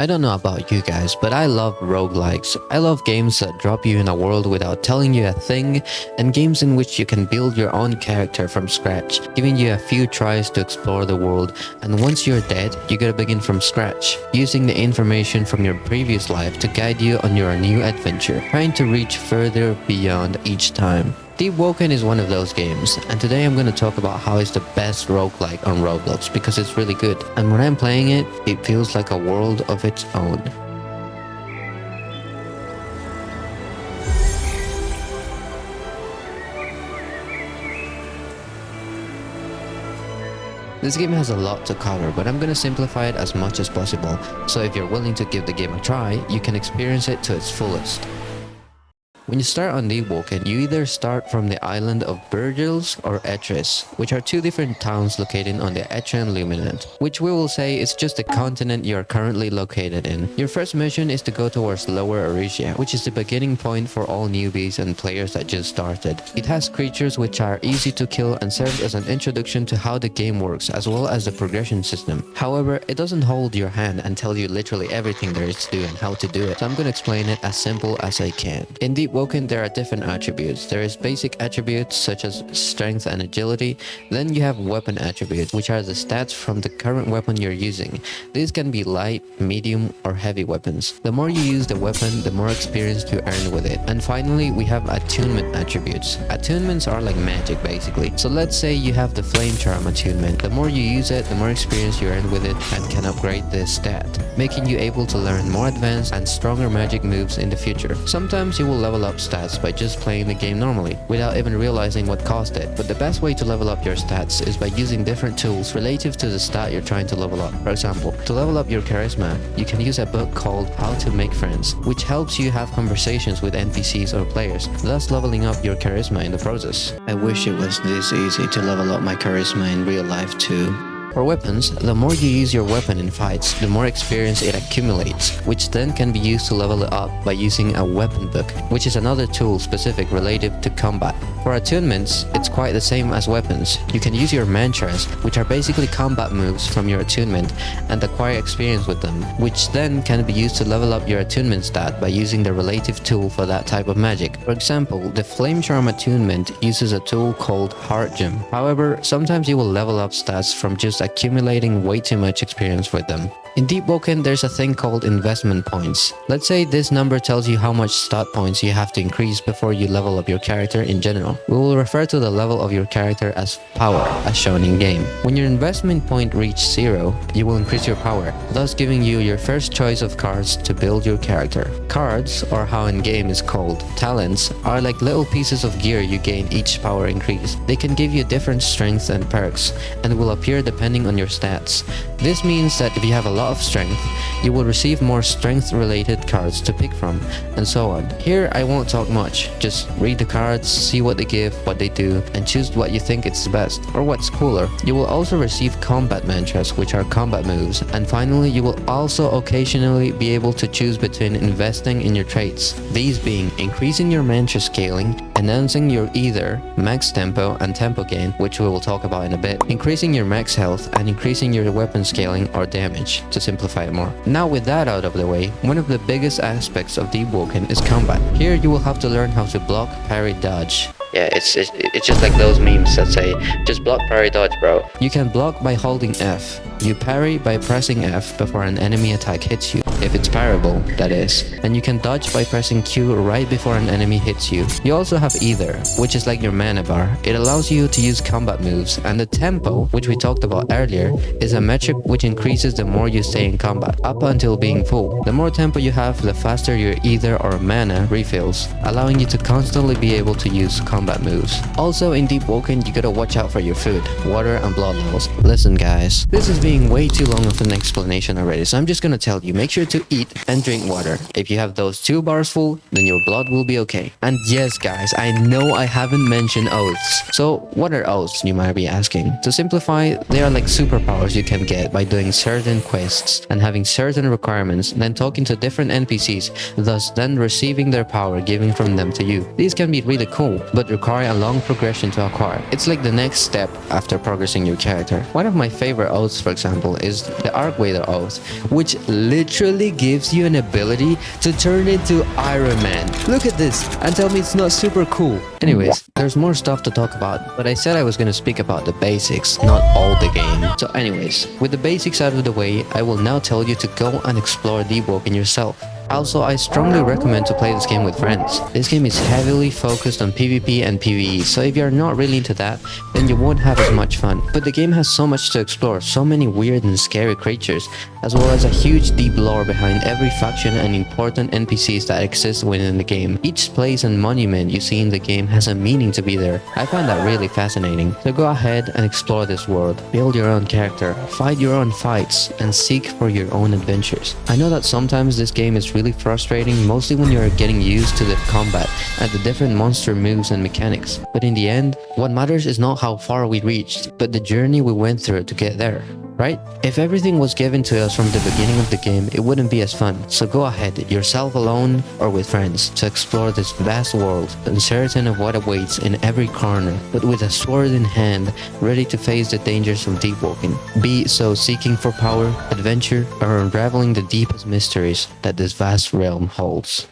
I don't know about you guys, but I love roguelikes. I love games that drop you in a world without telling you a thing, and games in which you can build your own character from scratch, giving you a few tries to explore the world, and once you're dead, you gotta begin from scratch, using the information from your previous life to guide you on your new adventure, trying to reach further beyond each time. Deepwoken is one of those games, and today I'm going to talk about how it's the best roguelike on Roblox because it's really good, and when I'm playing it, it feels like a world of its own. This game has a lot to cover, but I'm going to simplify it as much as possible, so if you're willing to give the game a try, you can experience it to its fullest. When you start on Deepwoken, you either start from the island of Burgils or Etris, which are two different towns located on the Etrian Luminant, which we will say is just the continent you are currently located in. Your first mission is to go towards Lower Eresia, which is the beginning point for all newbies and players that just started. It has creatures which are easy to kill and serves as an introduction to how the game works as well as the progression system. However, it doesn't hold your hand and tell you literally everything there is to do and how to do it, so I'm going to explain it as simple as I can. In Deepwoken, there are different attributes. There is basic attributes such as strength and agility. Then you have weapon attributes, which are the stats from the current weapon you're using. These can be light, medium, or heavy weapons. The more you use the weapon, the more experience you earn with it. And finally, we have attunement attributes. Attunements are like magic basically. So let's say you have the flame charm attunement. The more you use it, the more experience you earn with it and can upgrade this stat, making you able to learn more advanced and stronger magic moves in the future. Sometimes you will level up stats by just playing the game normally, without even realizing what caused it. But the best way to level up your stats is by using different tools relative to the stat you're trying to level up. For example, to level up your charisma, you can use a book called How to Make Friends, which helps you have conversations with NPCs or players, thus leveling up your charisma in the process. I wish it was this easy to level up my charisma in real life too. For weapons, the more you use your weapon in fights, the more experience it accumulates, which then can be used to level it up by using a weapon book, which is another tool specific related to combat. For attunements, it's quite the same as weapons. You can use your mantras, which are basically combat moves from your attunement, and acquire experience with them, which then can be used to level up your attunement stat by using the relative tool for that type of magic. For example, the Flame Charm attunement uses a tool called Heart Gem. However, sometimes you will level up stats from just accumulating way too much experience with them. In Deepwoken, there's a thing called investment points. Let's say this number tells you how much stat points you have to increase before you level up your character in general. We will refer to the level of your character as power, as shown in game. When your investment point reaches 0, you will increase your power, thus giving you your first choice of cards to build your character. Cards, or how in game is called talents, are like little pieces of gear you gain each power increase. They can give you different strengths and perks, and will appear depending on your stats. This means that if you have a lot of strength, you will receive more strength related cards to pick from, and so on. Here I won't talk much, just read the cards, see what they give, what they do, and choose what you think is the best, or what's cooler. You will also receive combat mantras, which are combat moves, and finally you will also occasionally be able to choose between investing in your traits, these being increasing your mantra scaling, enhancing your either max tempo and tempo gain, which we will talk about in a bit, increasing your max health, and increasing your weapon scaling or damage, to simplify it more. Now with that out of the way, one of the biggest aspects of Deepwoken is combat. Here you will have to learn how to block, parry, dodge. Yeah, it's just like those memes that say, just block, parry, dodge, bro. You can block by holding F. You parry by pressing F before an enemy attack hits you, if it's parryable, that is. And you can dodge by pressing Q right before an enemy hits you. You also have either, which is like your mana bar. It allows you to use combat moves, and the tempo, which we talked about earlier, is a metric which increases the more you stay in combat, up until being full. The more tempo you have, the faster your either or mana refills, allowing you to constantly be able to use combat moves. Also in Deepwoken, you gotta watch out for your food, water, and blood levels. Listen guys, this is being way too long of an explanation already, so I'm just gonna tell you, make sure to eat and drink water. If you have those 2 bars full, then your blood will be okay. And yes guys, I know I haven't mentioned oaths. So what are oaths, you might be asking? To simplify, they are like superpowers you can get by doing certain quests and having certain requirements, then talking to different NPCs, thus then receiving their power given from them to you. These can be really cool, but require a long progression to acquire. It's like the next step after progressing your character. One of my favorite oaths, for example, is the Arc Wader oath, which literally literally gives you an ability to turn into Iron Man. Look at this and tell me it's not super cool. Anyways, there's more stuff to talk about, but I said I was gonna speak about the basics, not all the game. So anyways, with the basics out of the way, I will now tell you to go and explore Deepwoken yourself. Also, I strongly recommend to play this game with friends. This game is heavily focused on PvP and PvE, so if you're not really into that, then you won't have as much fun. But the game has so much to explore, so many weird and scary creatures, as well as a huge deep lore behind every faction and important NPCs that exist within the game. Each place and monument you see in the game has a meaning to be there. I find that really fascinating. So go ahead and explore this world, build your own character, fight your own fights, and seek for your own adventures. I know that sometimes this game is really frustrating, mostly when you're getting used to the combat and the different monster moves and mechanics. But in the end, what matters is not how far we reached, but the journey we went through to get there. Right? If everything was given to us from the beginning of the game, it wouldn't be as fun. So go ahead, yourself alone or with friends, to explore this vast world, uncertain of what awaits in every corner, but with a sword in hand, ready to face the dangers of Deepwoken. Be it so seeking for power, adventure, or unraveling the deepest mysteries that this vast realm holds.